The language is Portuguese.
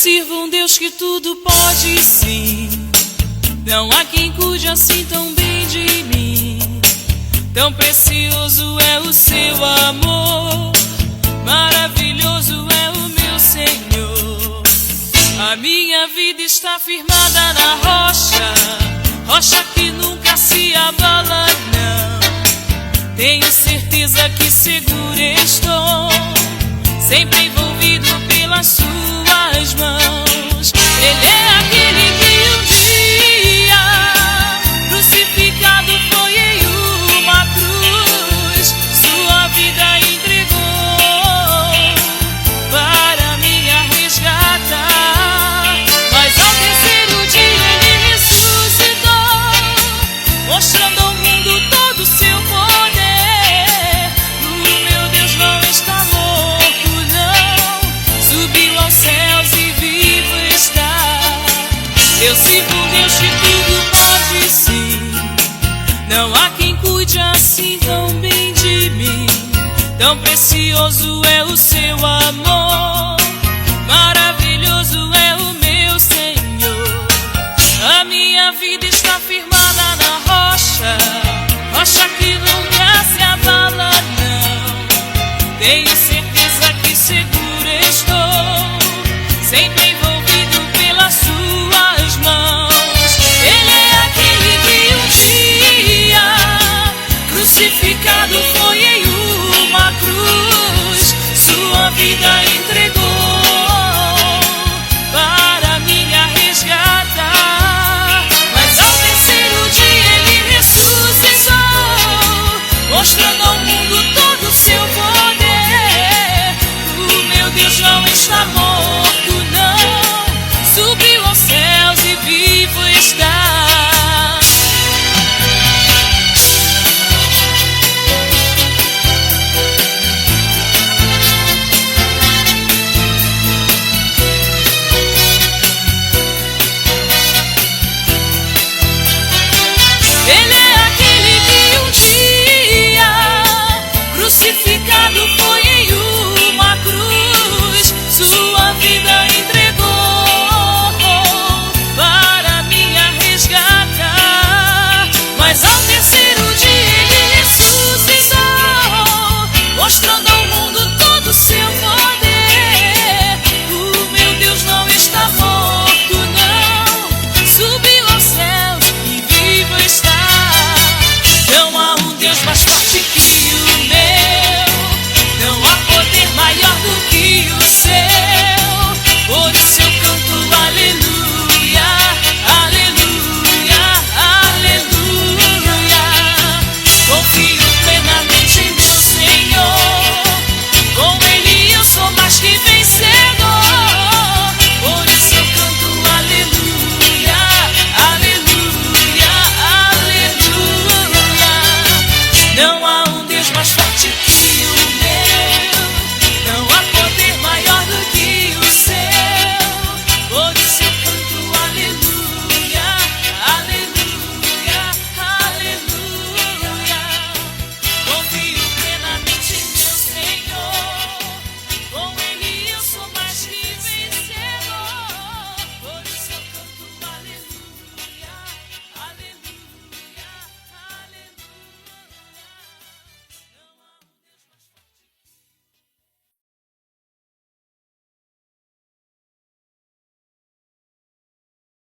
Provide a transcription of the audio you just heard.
sirvo um Deus que tudo pode sim. Não há quem cuide assim tão bem de mim. Tão precioso é o seu amor, maravilhoso é o meu Senhor. A minha vida está firmada na rocha, rocha que nunca se abala, não. Tenho certeza que seguro estou, sempre envolvido pelas suas mãos. Ele é aquele que um dia crucificado foi em uma cruz, sua vida entregou para me resgatar. Mas ao terceiro dia ele ressuscitou, mostrando ao mundo todo o seu poder. O meu Deus não está morto, não, subiu aos céus e vivo está. Eu sirvo um Deus que tudo pode sim. Não há quem cuide assim tão bem de mim. Tão precioso é o seu amor,